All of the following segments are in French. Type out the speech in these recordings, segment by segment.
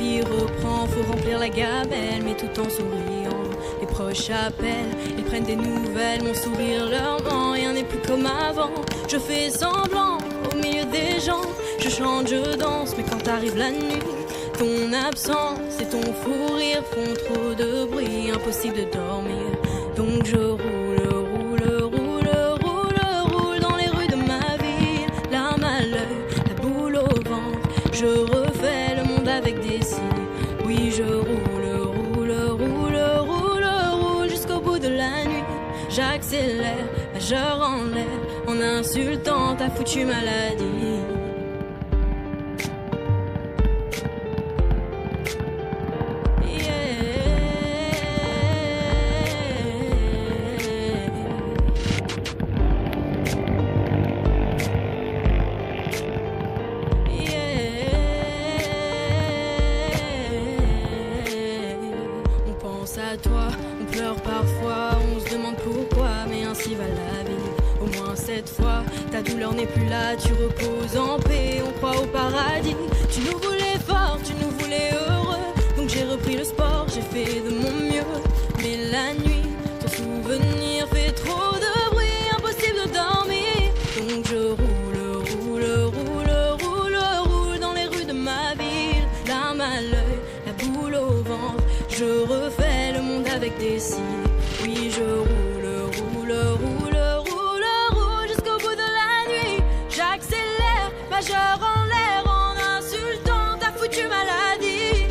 vie reprend, faut remplir la gamelle, mais tout en souriant. Les proches appellent, ils prennent des nouvelles, mon sourire leur ment, rien n'est plus comme avant. Je fais semblant au milieu des gens, je chante, je danse, mais quand arrive la nuit, ton absence et ton fou rire font trop de bruit, impossible de dormir. Donc je roule, roule, roule, roule, roule dans les rues de ma ville, larme à l'œil, la boule au ventre. Je refais le monde avec des signes. Oui, je roule, roule, roule, roule, roule jusqu'au bout de la nuit. J'accélère, majeur en l'air, en insultant ta foutue maladie. À toi, on pleure parfois, on se demande pourquoi, mais ainsi va la vie. Au moins cette fois, ta douleur n'est plus là, tu reposes en paix, on croit au paradis. Tu nous voulais forts, tu nous voulais heureux, donc j'ai repris le sport, j'ai fait de mon mieux. Mais la nuit, ton souvenir fait trop de bruit, impossible de dormir. Donc je roule, roule, roule, roule, roule dans les rues de ma ville, larme à l'œil, la boule au ventre. Je refais le monde avec des signes. Oui, je roule, roule, roule, roule, roule jusqu'au bout de la nuit. J'accélère, majeur en l'air, en insultant ta foutue maladie.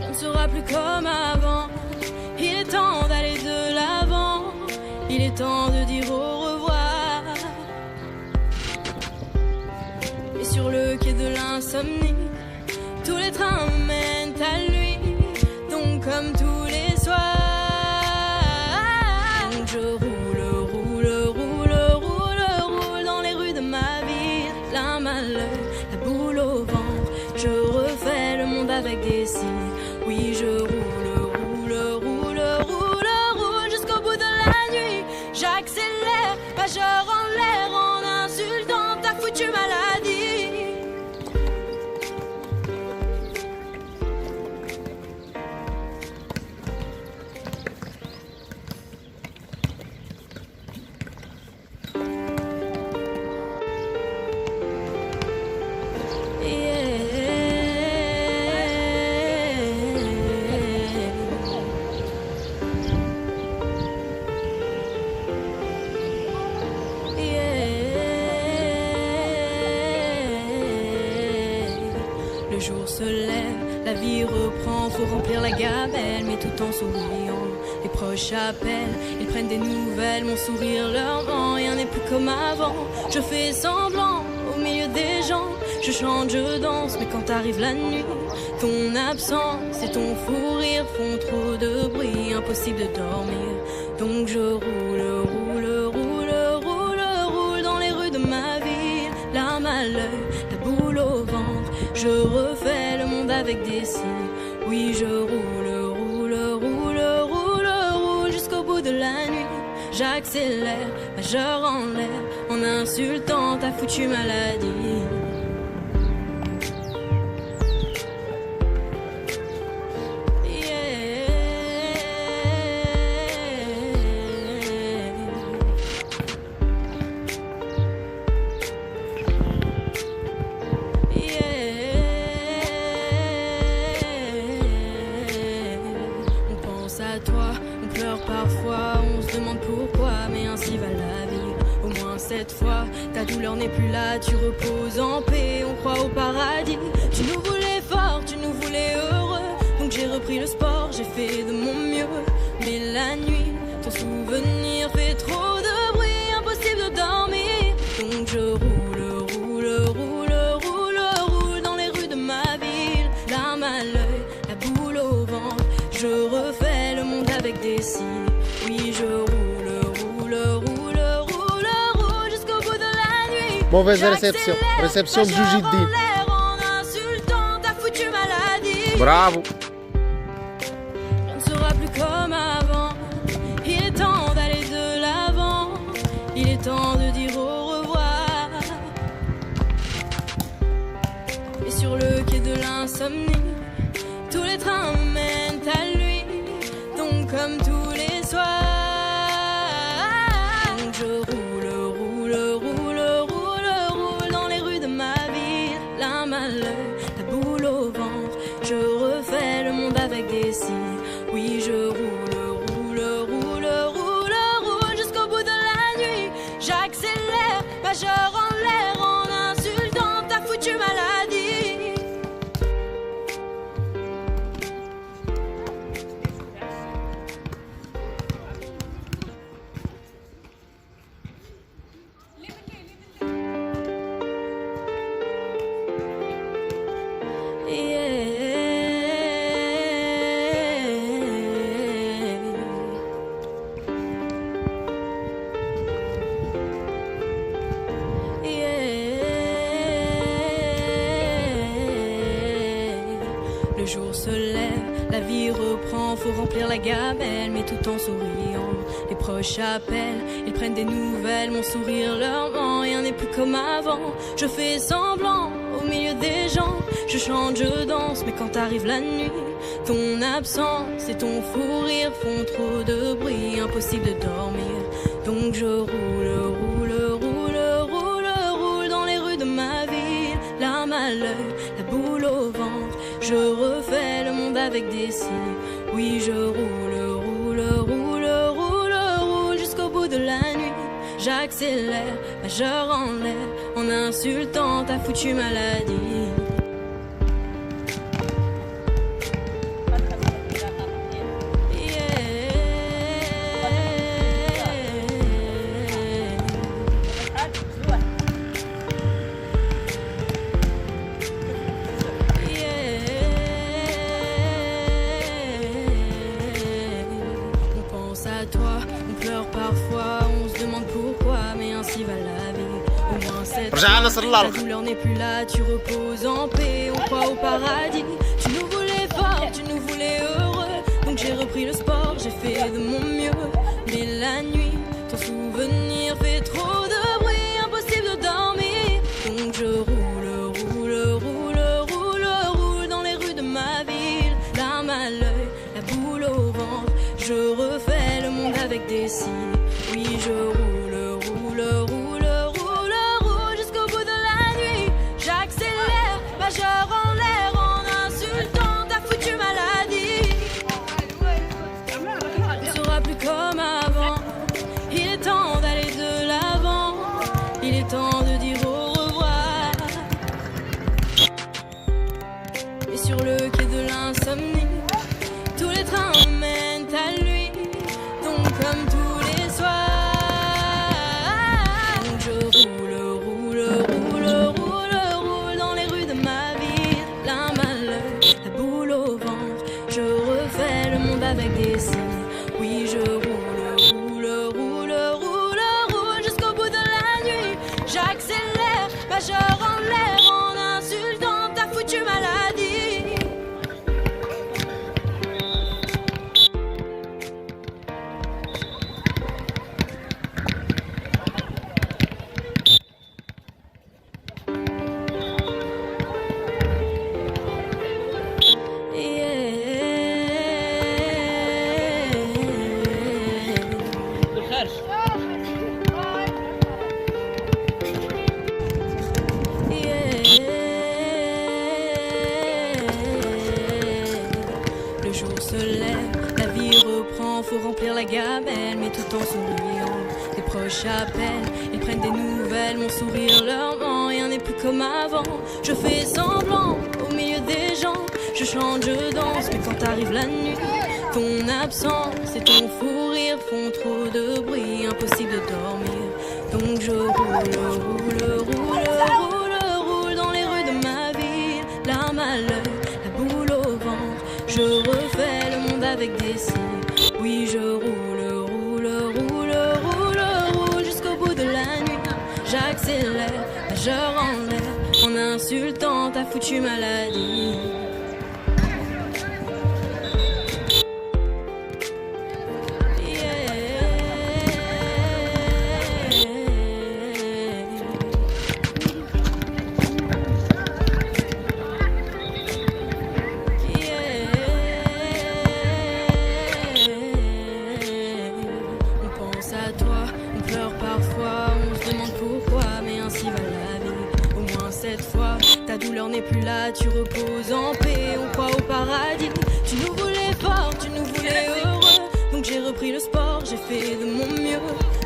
On ne sera plus comme avant. Il est temps d'aller de l'avant. Il est temps de dire au revoir. Et sur le quai de l'insomnie, tous les trains me mènent à lui, donc comme tous les soirs. Donc je roule, roule, roule, roule, roule dans les rues de ma ville, larme à l'œil, la boule au ventre. Je refais le monde avec des signes. Oui, je roule, roule, roule, roule, roule jusqu'au bout de la nuit. J'accélère, majeur en l'air, en insultant ta foutue maladie. Le jour se lève, la vie reprend, faut remplir la gamelle, mais tout en souriant. Les proches appellent, ils prennent des nouvelles, mon sourire leur ment, rien n'est plus comme avant. Je fais semblant au milieu des gens, je chante, je danse, mais quand arrive la nuit, ton absence et ton fou rire font trop de bruit, impossible de dormir. Donc je roule, roule, roule, roule, roule dans les rues de ma ville, larme à l'œil, la boule au ventre. Je refais le monde avec des signes. Oui, je roule, roule, roule, roule, roule jusqu'au bout de la nuit. J'accélère, majeur en l'air, en insultant ta foutue maladie. À toi, on pleure parfois, on se demande pourquoi, mais ainsi va la vie. Au moins cette fois, ta douleur n'est plus là, tu reposes en paix, on croit au paradis. Tu nous voulais forts, tu nous voulais heureux, donc j'ai repris le sport, j'ai fait de mon mieux. Mais la nuit, ton souvenir fait trop de bruit, impossible de dormir. Donc je roule, roule, roule, roule, roule dans les rues de ma ville, larme à l'œil, la boule au ventre. Je refais le monde avec des signes. Oui, je roule, roule, roule, roule, roule jusqu'au bout de la nuit. Mauvaise réception. Réception de Jujiddin. En insultant ta foutue maladie. Bravo. Je ne sera plus comme avant. Il est temps d'aller de l'avant. Il est temps de dire au revoir. Et sur le quai de l'Inde, vie reprend, faut remplir la gamelle, mais tout en souriant. Les proches appellent, ils prennent des nouvelles, mon sourire leur ment, rien n'est plus comme avant. Je fais semblant au milieu des gens, je chante, je danse, mais quand arrive la nuit, ton absence et ton fou rire font trop de bruit, impossible de dormir. Donc je roule, roule, roule, roule, roule dans les rues de ma ville, larme à l'œil, la boule au ventre. Je refais le monde avec des cils. Oui, je roule, roule, roule, roule, roule jusqu'au bout de la nuit. J'accélère, majeur en l'air, en insultant ta foutue maladie. La douleur n'est plus là, tu reposes en paix, on croit au paradis. Tu nous voulais fort, tu nous voulais heureux, donc j'ai repris le sport, j'ai fait de mon mieux. Mais la nuit, ton souvenir fait trop de bruit, impossible de dormir. Donc je roule, roule, roule, roule, roule dans les rues de ma ville, larme à l'œil, la boule au ventre. Je refais le monde avec des cils. Oui, je roule, roule, roule. Majeur en l'air, en insultant ta foutue maladie. On ne sera plus comme avant. Il est temps d'aller de l'avant. Il est temps de dire au revoir. Et sur le quai de l'insomnie, tous les trains mènent à lui. Donc comme tous les soirs, donc je roule, roule, roule, roule. Avec des cils, oui je roule, roule, roule, roule, roule jusqu'au bout de la nuit. J'accélère, majeur en l'air, en insultant ta foutue maladie. Faut remplir la gamelle, mais tout en souriant. Les proches appellent, ils prennent des nouvelles, mon sourire leur ment, rien n'est plus comme avant. Je fais semblant au milieu des gens, je chante, je danse, mais quand arrive la nuit, ton absence et ton fou rire font trop de bruit, impossible de dormir. Donc je roule, roule, roule, roule, roule dans les rues de ma ville, larme à l'œil, la boule au ventre. Je refais le monde avec des cils. Oui, je roule, roule, roule, roule, roule jusqu'au bout de la nuit. J'accélère, majeur en l'air, en insultant ta foutue maladie. Ta douleur n'est plus là, tu reposes en paix, on croit au paradis. Tu nous voulais fort, tu nous voulais heureux, donc j'ai repris le sport, j'ai fait de mon mieux.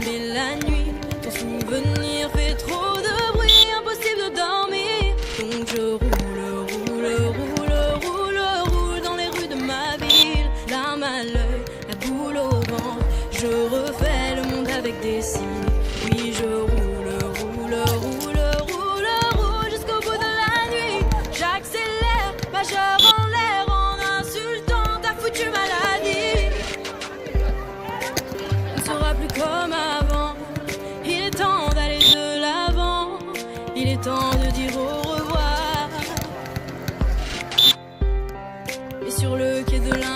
Mais la nuit, ton souvenir fait trop de bruit, impossible de dormir. Donc je roule, roule, roule, roule, roule dans les rues de ma ville, larme à l'œil, la boule au ventre. Je refais le monde avec des cils. Oui, je roule, roule, roule, roule, roule jusqu'au bout de la nuit. J'accélère, majeur en l'air, en insultant ta foutue maladie. On ne sera plus comme avant. Il est temps d'aller de l'avant. Il est temps de dire au revoir. Et sur le quai de l'Inde,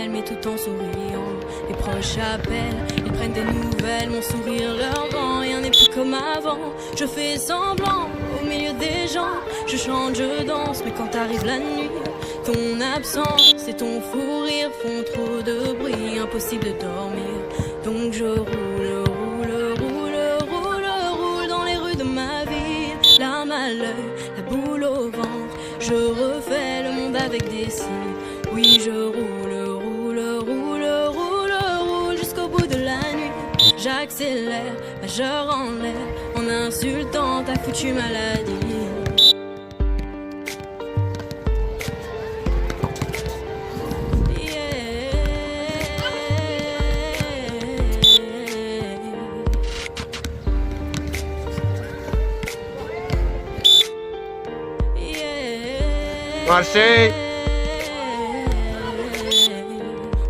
belle, mais tout en souriant. Les proches appellent, ils prennent des nouvelles, mon sourire leur ment, rien n'est plus comme avant. Je fais semblant au milieu des gens, je chante, je danse, mais quand arrive la nuit, ton absence et ton fou rire font trop de bruit, impossible de dormir. Donc je roule dans les rues de ma ville, larmes à l'œil, la boule au ventre. Je refais le monde avec des cils. Oui, je roule jusqu'au bout de la nuit. J'accélère, majeur en l'air, en insultant ta foutue maladie. Marseille.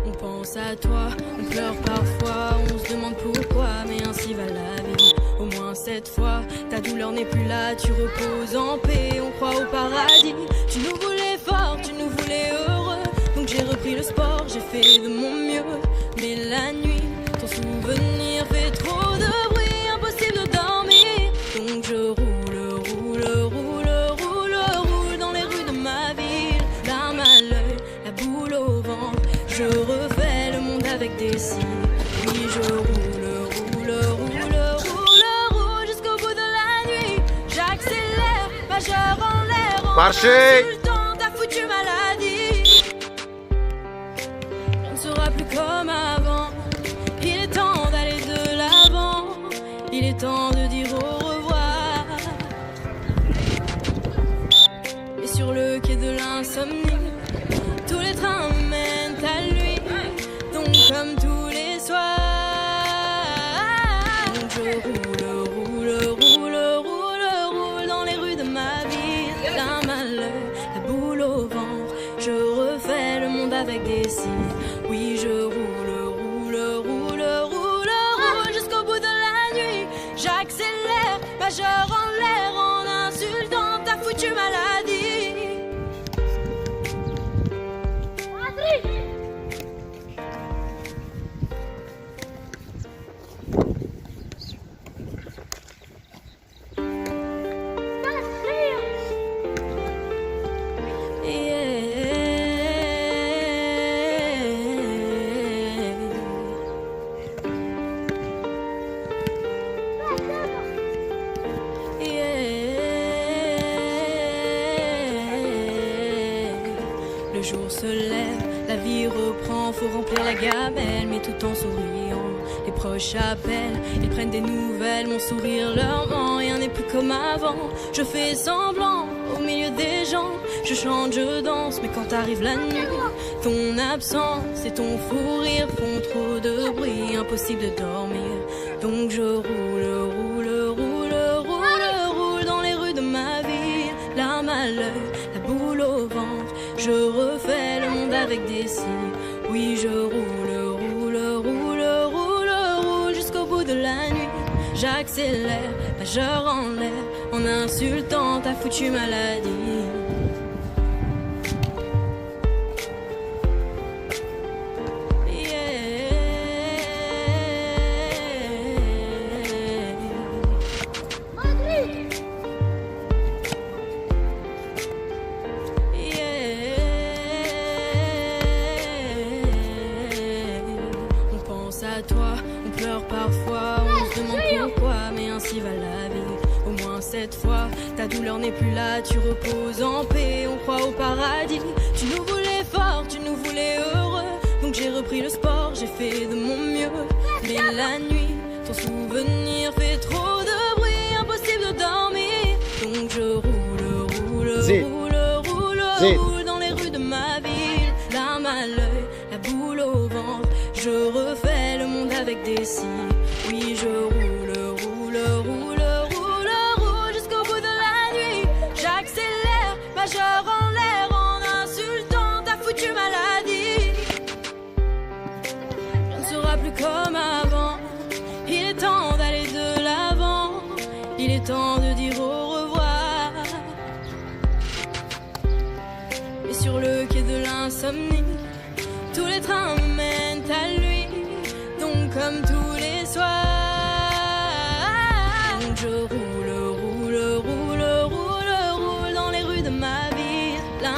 On pense à toi, on pleure parfois, on se demande pourquoi, mais ainsi va la vie. Au moins cette fois, ta douleur n'est plus là, tu reposes en paix, on croit au paradis. Tu nous voulais fort, tu nous voulais heureux, donc j'ai repris le sport, j'ai fait de mon mieux. Mais la nuit, ton souvenir fait trop de bruit, impossible de dormir. Donc je roule dans les rues de ma ville, larmes à l'œil, la boule au ventre. Je refais le monde avec des cils. Oui, je roule jusqu'au bout de la nuit. J'accélère, majeur en l'air, en insultant ta foutue maladie. On ne sera plus comme avant. Il est temps d'aller de l'avant. Il est temps de dire au revoir. Et sur le quai de l'insomnie, tous les trains mènent à lui. Donc comme tous les soirs, donc je roule dans les rues de ma ville, larmes à l'œil, la boule au ventre. Je refais le monde avec des cils. Oui, je roule jusqu'au bout de la nuit. J'accélère, majeur en l'air, en insultant ta foutue maladie. Le jour se lève, la vie reprend, faut remplir la gamelle, mais tout en souriant. Les proches appellent, ils prennent des nouvelles, mon sourire leur ment, rien n'est plus comme avant. Je fais semblant au milieu des gens, je chante, je danse, mais quand arrive la nuit, ton absence et ton fou rire font trop de bruit, impossible de dormir. Donc je roule dans les rues de ma ville, larmes à l'œil, la boule au ventre. Je refais le monde avec des cils. Oui, je roule jusqu'au bout de la nuit. J'accélère, majeur en l'air, en insultant ta foutue maladie. À toi, on pleure parfois, on se demande pourquoi, mais ainsi va la vie. Au moins cette fois, ta douleur n'est plus là, tu reposes en paix, on croit au paradis. Tu nous voulais fort, tu nous voulais heureux, donc j'ai repris le sport, j'ai fait de mon mieux. Mais la nuit, ton souvenir fait trop de bruit, impossible de dormir. Donc je roule dans les rues de ma ville, larmes à l'œil, la boule au ventre. Je refais le monde avec des cils. Oui, je roule jusqu'au bout de la nuit. J'accélère, majeur en l'air, en insultant ta foutue maladie. Je ne serai plus comme avant. Il est temps d'aller de l'avant. Il est temps de dire au revoir. Et sur le quai de l'insomnie, tous les trains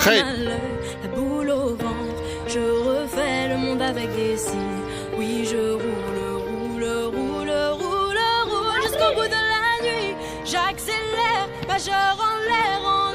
Hey. mal, la boule au ventre. Je refais le monde avec des cils. Oui, je roule jusqu'au bout de la nuit. J'accélère, majeur en l'air, en